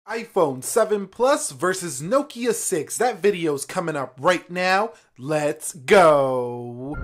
iPhone 7 Plus versus Nokia 6. That video's coming up right now. Let's go.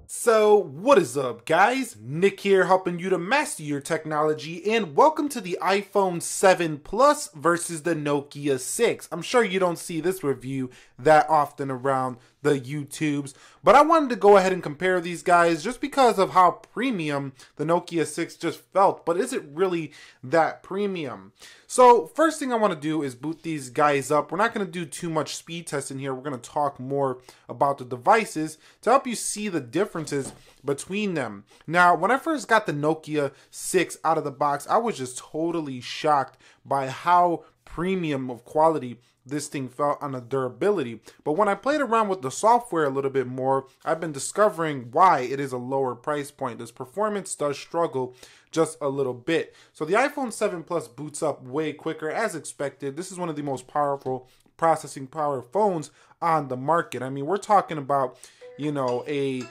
So, what is up, guys? Nick here, helping you to master your technology, and welcome to the iPhone 7 Plus versus the Nokia 6. I'm sure you don't see this review that often around the YouTubes, but I wanted to go ahead and compare these guys just because of how premium the Nokia 6 just felt. But is it really that premium? So first thing I want to do is boot these guys up. We're not going to do too much speed testing here. We're going to talk more about the devices to help you see the differences between them. Now, when I first got the Nokia 6 out of the box, I was just totally shocked by how premium of quality this thing felt on the durability. But when I played around with the software a little bit more, I've been discovering why it is a lower price point. This performance does struggle just a little bit. So the iPhone 7 Plus boots up way quicker as expected. This is one of the most powerful processing power phones on the market. I mean, we're talking about, you know, a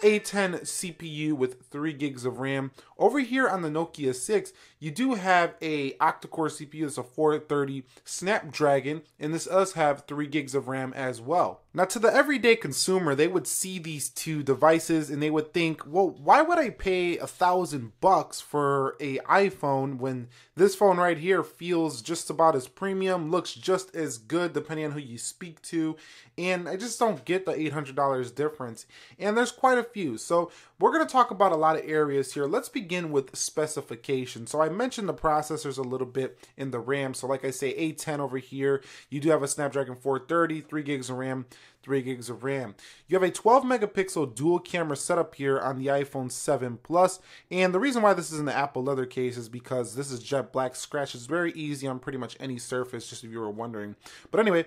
A10 CPU with 3 gigs of RAM. Over here on the Nokia 6, you do have a Octa-core CPU. It's a 430 Snapdragon, and this does have 3 gigs of RAM as well. Now, to the everyday consumer, they would see these two devices and they would think, well, why would I pay $1,000 for a iPhone when this phone right here feels just about as premium, looks just as good depending on who you speak to, and I just don't get the $800 difference. And there's quite a few. So we're going to talk about a lot of areas here. Let's begin with specifications. So I mentioned the processors a little bit in the RAM. So like I say, A10 over here, you do have a Snapdragon 430, 3 gigs of RAM, 3 gigs of RAM. You have a 12 megapixel dual camera setup here on the iPhone 7 Plus. And the reason why this is in the Apple leather case is because this is jet black. Scratch is very easy on pretty much any surface, just if you were wondering. But anyway,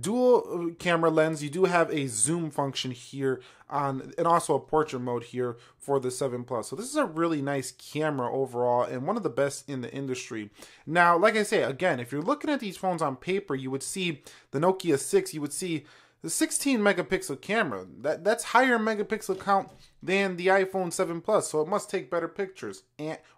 dual camera lens. You do have a zoom function here on, and also a portrait mode here for the 7 Plus. So this is a really nice camera overall and one of the best in the industry. Now, like I say, again, if you're looking at these phones on paper, you would see the Nokia 6, you would see the 16 megapixel camera. That's higher megapixel count than the iPhone 7 Plus, so it must take better pictures.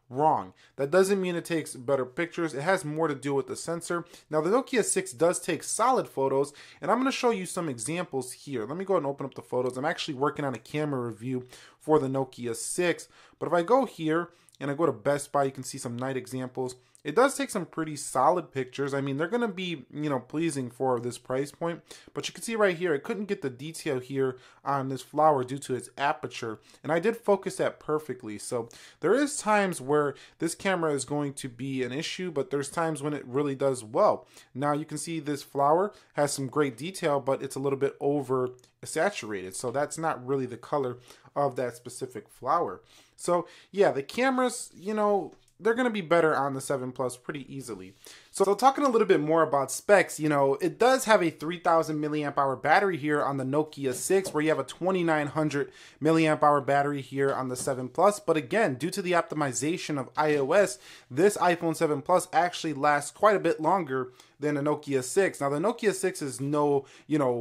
Wrong. That doesn't mean it takes better pictures. It has more to do with the sensor. Now, the Nokia 6 does take solid photos, and I'm going to show you some examples here. Let me go ahead and open up the photos. I'm actually working on a camera review for the Nokia 6, but if I go here and I go to Best Buy, you can see some night examples. It does take some pretty solid pictures. I mean, they're going to be, pleasing for this price point. But you can see right here, I couldn't get the detail here on this flower due to its aperture. And I did focus that perfectly. So there is times where this camera is going to be an issue, but there's times when it really does well. Now you can see this flower has some great detail, but it's a little bit over saturated. So that's not really the color of that specific flower. So yeah, the cameras, they're going to be better on the 7 Plus pretty easily. So talking a little bit more about specs, it does have a 3000 milliamp hour battery here on the Nokia 6, where you have a 2900 milliamp hour battery here on the 7 Plus. But again, due to the optimization of iOS, this iPhone 7 Plus actually lasts quite a bit longer than the Nokia 6. Now, the Nokia 6 is no,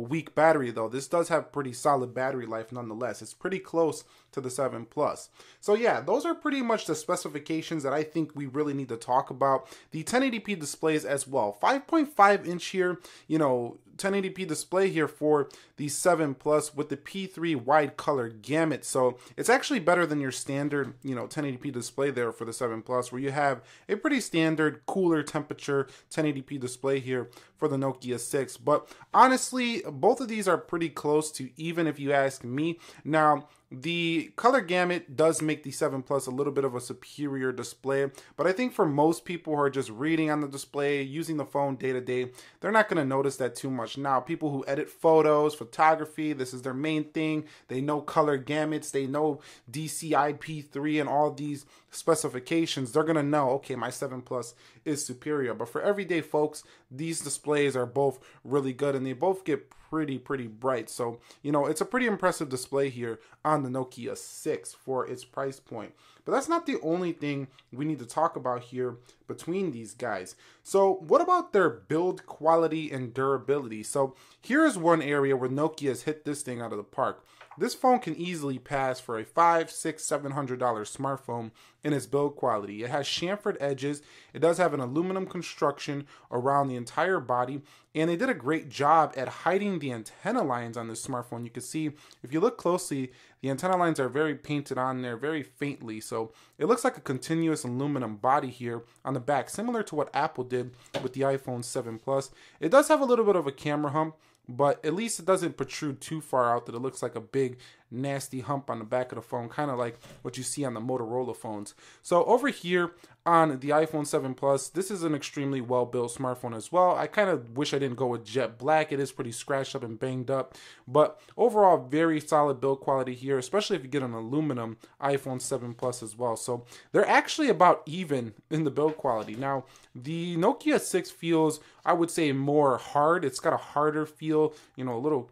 weak battery though. This does have pretty solid battery life nonetheless. It's pretty close to the 7 Plus. So yeah, those are pretty much the specifications that I think we really need to talk about. The 1080p displays as well. 5.5 inch here, 1080p display here for the 7 Plus with the P3 wide color gamut. So it's actually better than your standard, 1080p display there for the 7 Plus, where you have a pretty standard cooler temperature 1080p display here for the Nokia 6. But honestly, both of these are pretty close to even if you ask me. Now, the color gamut does make the 7 Plus a little bit of a superior display, but I think for most people who are just reading on the display, using the phone day to day, they're not going to notice that too much. Now, people who edit photos, photography, this is their main thing. They know color gamuts, they know DCI-P3 and all these specifications. They're going to know, okay, my 7 Plus is superior. But for everyday folks, these displays are both really good and they both get pretty bright. So, it's a pretty impressive display here on the Nokia 6 for its price point. But that's not the only thing we need to talk about here between these guys. So what about their build quality and durability? So here's one area where Nokia has hit this thing out of the park. This phone can easily pass for a $500, $600, $700 smartphone in its build quality. It has chamfered edges. It does have an aluminum construction around the entire body, and they did a great job at hiding the antenna lines on this smartphone. You can see, if you look closely, the antenna lines are very painted on there very faintly, so it looks like a continuous aluminum body here on the back, similar to what Apple did with the iPhone 7 Plus. It does have a little bit of a camera hump, but at least it doesn't protrude too far out that it looks like a big nasty hump on the back of the phone, kind of like what you see on the Motorola phones. So over here on the iPhone 7 Plus, this is an extremely well built smartphone as well. I kind of wish I didn't go with jet black. It is pretty scratched up and banged up, but overall very solid build quality here, especially if you get an aluminum iPhone 7 Plus as well. So they're actually about even in the build quality. Now the Nokia 6 feels, I would say, more hard. It's got a harder feel, you know, a little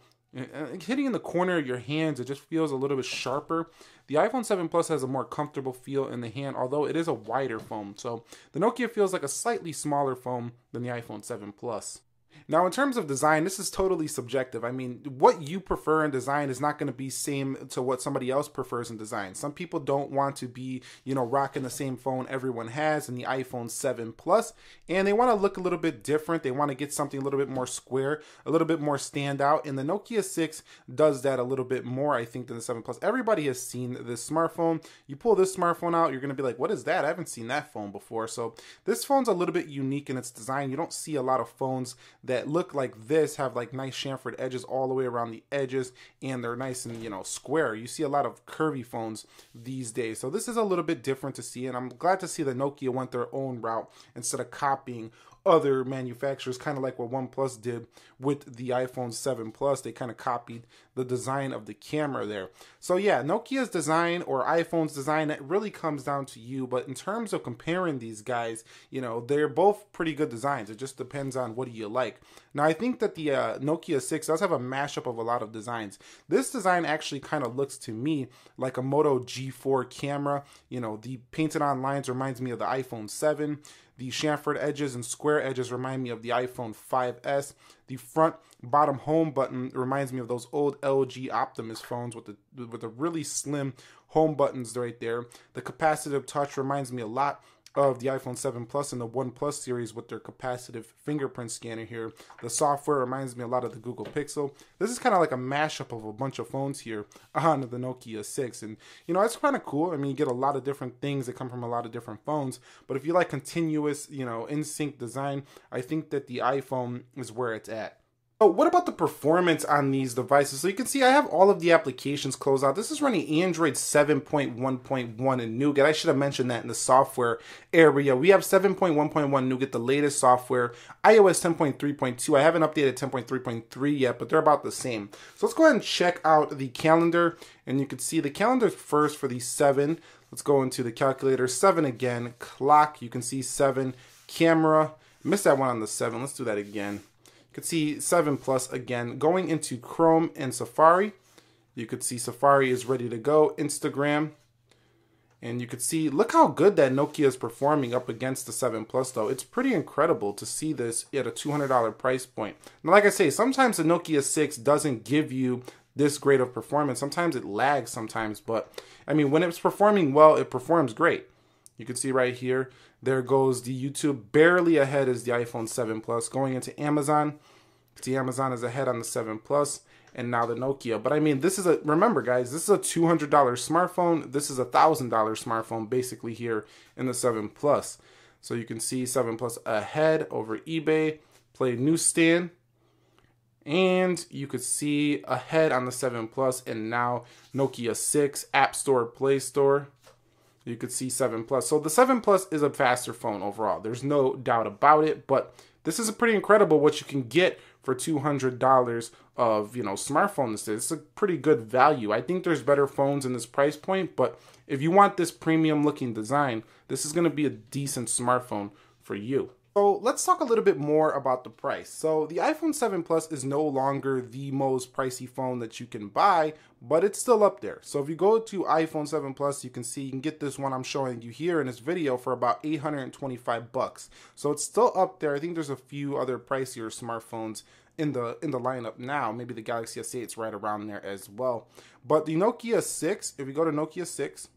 hitting in the corner of your hands, it just feels a little bit sharper. The iPhone 7 Plus has a more comfortable feel in the hand, although it is a wider phone. So the Nokia feels like a slightly smaller phone than the iPhone 7 Plus. Now, in terms of design, this is totally subjective. I mean, what you prefer in design is not going to be same to what somebody else prefers in design. Some people don't want to be, you know, rocking the same phone everyone has in the iPhone 7 Plus, and they want to look a little bit different. They want to get something a little bit more square, a little bit more standout, and the Nokia 6 does that a little bit more, I think, than the 7 Plus. Everybody has seen this smartphone. You pull this smartphone out, you're going to be like, what is that? I haven't seen that phone before. So this phone's a little bit unique in its design. You don't see a lot of phones that look like this, have like nice chamfered edges all the way around the edges, and they're nice and, you know, square. You see a lot of curvy phones these days, so this is a little bit different to see, and I'm glad to see that Nokia went their own route instead of copying other manufacturers, kind of like what OnePlus did with the iPhone 7 Plus. They kind of copied the design of the camera there. So yeah, Nokia's design or iPhone's design, it really comes down to you. But in terms of comparing these guys, you know, they're both pretty good designs. It just depends on what do you like. Now, I think that the Nokia 6 does have a mashup of a lot of designs. This design actually kind of looks to me like a Moto G4 camera. You know, the painted on lines reminds me of the iPhone 7. The chamfered edges and square edges remind me of the iPhone 5S. The front bottom home button reminds me of those old LG Optimus phones with the really slim home buttons right there. The capacitive touch reminds me a lot of the iPhone 7 Plus and the OnePlus series with their capacitive fingerprint scanner here. The software reminds me a lot of the Google Pixel. This is kind of like a mashup of a bunch of phones here on the Nokia 6. And, you know, it's kind of cool. I mean, you get a lot of different things that come from a lot of different phones. But if you like continuous, you know, in-sync design, I think that the iPhone is where it's at. So what about the performance on these devices? So you can see I have all of the applications closed out. This is running Android 7.1.1 in Nougat. I should have mentioned that in the software area. We have 7.1.1 Nougat, the latest software. iOS 10.3.2. I haven't updated 10.3.3 yet, but they're about the same. So let's go ahead and check out the calendar. And you can see the calendar first for the 7. Let's go into the calculator. 7 again. Clock. You can see 7. Camera. Missed that one on the 7. Let's do that again. You could see 7 Plus again. Going into Chrome and Safari, you could see Safari is ready to go. Instagram, and you could see, look how good that Nokia is performing up against the 7 Plus though. It's pretty incredible to see this at a $200 price point. Now, like I say, sometimes the Nokia 6 doesn't give you this great of performance. Sometimes it lags sometimes, but I mean, when it's performing well, it performs great. You can see right here, there goes the YouTube. Barely ahead is the iPhone 7 Plus. Going into Amazon, see Amazon is ahead on the 7 Plus, and now the Nokia. But I mean, this is remember guys, this is a $200 smartphone. This is a $1,000 smartphone basically here in the 7 Plus. So you can see 7 Plus ahead over eBay, Play Newsstand, and you could see ahead on the 7 Plus, and now Nokia 6, App Store, Play Store. You could see 7 Plus. So the 7 Plus is a faster phone overall. There's no doubt about it, but this is a pretty incredible what you can get for $200 of, you know, smartphone this is. It's a pretty good value. I think there's better phones in this price point, but if you want this premium looking design, this is going to be a decent smartphone for you. So let's talk a little bit more about the price. So the iPhone 7 Plus is no longer the most pricey phone that you can buy, but it's still up there. So if you go to iPhone 7 Plus, you can see you can get this one I'm showing you here in this video for about $825. So it's still up there. I think there's a few other pricier smartphones in the lineup now. Maybe the Galaxy S8 is right around there as well. But the Nokia 6, if you go to Nokia 6,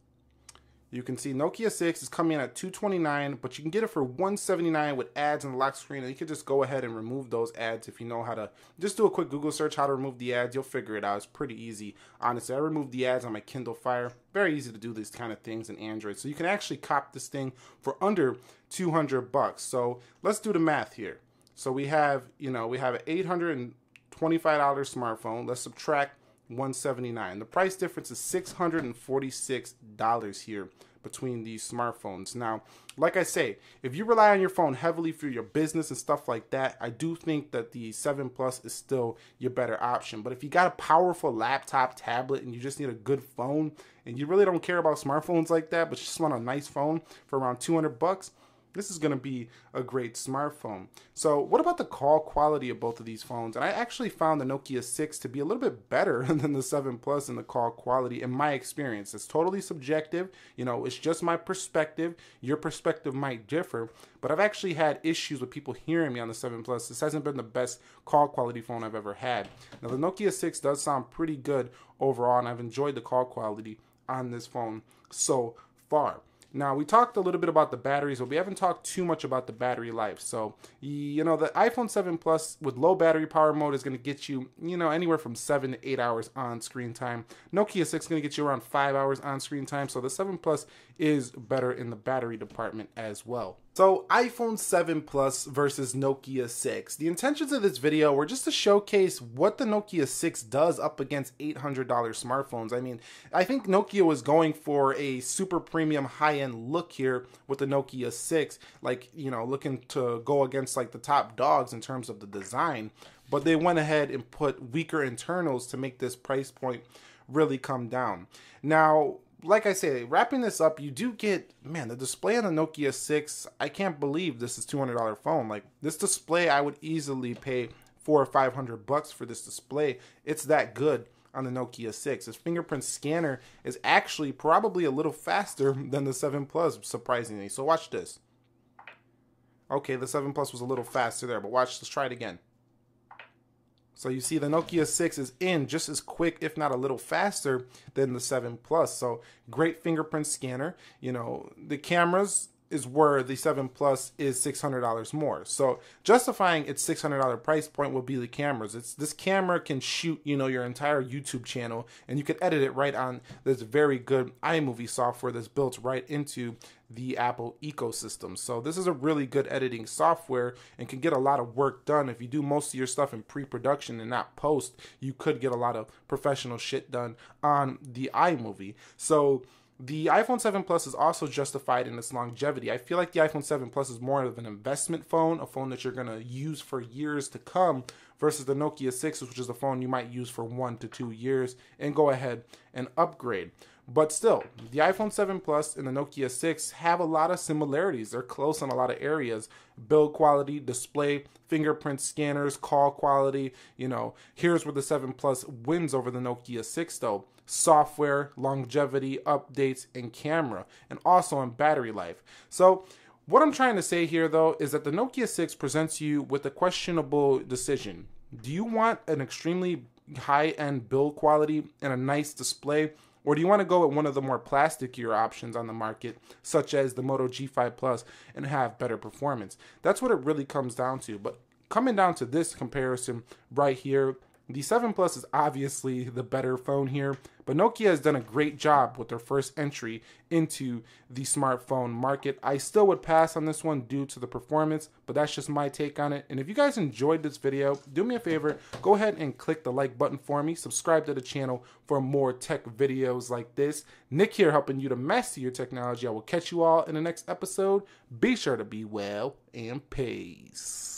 you can see Nokia 6 is coming in at $229, but you can get it for $179 with ads and the lock screen. And you can just go ahead and remove those ads if you know how to. Just do a quick Google search how to remove the ads. You'll figure it out. It's pretty easy. Honestly, I removed the ads on my Kindle Fire. Very easy to do these kind of things in Android. So you can actually cop this thing for under $200. So let's do the math here. So we have, we have an $825 smartphone. Let's subtract $179. The price difference is $646 here between these smartphones. Now, like I say, if you rely on your phone heavily for your business and stuff like that, I do think that the 7 Plus is still your better option. But if you got a powerful laptop, tablet, and you just need a good phone, and you really don't care about smartphones like that, but you just want a nice phone for around $200, this is going to be a great smartphone. So what about the call quality of both of these phones? And I actually found the Nokia 6 to be a little bit better than the 7 Plus in the call quality in my experience. It's totally subjective. It's just my perspective. Your perspective might differ. But I've actually had issues with people hearing me on the 7 Plus. This hasn't been the best call quality phone I've ever had. Now the Nokia 6 does sound pretty good overall, and I've enjoyed the call quality on this phone so far. Now, we talked a little bit about the batteries, but we haven't talked too much about the battery life. So, the iPhone 7 Plus with low battery power mode is going to get you, anywhere from 7 to 8 hours on screen time. Nokia 6 is going to get you around 5 hours on screen time. So, the 7 Plus is better in the battery department as well. So, iPhone 7 Plus versus Nokia 6. The intentions of this video were just to showcase what the Nokia 6 does up against $800 smartphones. I mean, I think Nokia was going for a super premium high-end look here with the Nokia 6, looking to go against like the top dogs in terms of the design, but they went ahead and put weaker internals to make this price point really come down. Now, like I say, wrapping this up, you do get, the display on the Nokia 6, I can't believe this is $200 phone. Like, this display, I would easily pay $400 or $500 for this display. It's that good on the Nokia 6. Its fingerprint scanner is actually probably a little faster than the 7 Plus, surprisingly. So watch this. Okay, the 7 Plus was a little faster there, but watch, let's try it again. So you see the Nokia 6 is in just as quick, if not a little faster than the 7 Plus. So great fingerprint scanner. The cameras is where the 7 Plus is $600 more. So justifying its $600 price point will be the cameras. This camera can shoot, your entire YouTube channel, and you can edit it right on this very good iMovie software that's built right into the Apple ecosystem. So this is a really good editing software and can get a lot of work done. If you do most of your stuff in pre-production and not post, you could get a lot of professional shit done on the iMovie. So the iPhone 7 Plus is also justified in its longevity. I feel like the iPhone 7 Plus is more of an investment phone, a phone that you're going to use for years to come, versus the Nokia 6, which is a phone you might use for 1 to 2 years and go ahead and upgrade. But still, the iPhone 7 Plus and the Nokia 6 have a lot of similarities. They're close in a lot of areas. Build quality, display, fingerprint scanners, call quality. Here's where the 7 Plus wins over the Nokia 6 though. Software, longevity, updates, and camera, and also in battery life. So what I'm trying to say here though is that the Nokia 6 presents you with a questionable decision. Do you want an extremely high-end build quality and a nice display, or do you want to go with one of the more plasticier options on the market, such as the Moto G5 Plus, and have better performance? That's what it really comes down to. But coming down to this comparison right here, the 7 Plus is obviously the better phone here, but Nokia has done a great job with their first entry into the smartphone market. I still would pass on this one due to the performance, but that's just my take on it. And if you guys enjoyed this video, do me a favor, go ahead and click the like button for me. Subscribe to the channel for more tech videos like this. Nick here, helping you to master your technology. I will catch you all in the next episode. Be sure to be well, and peace.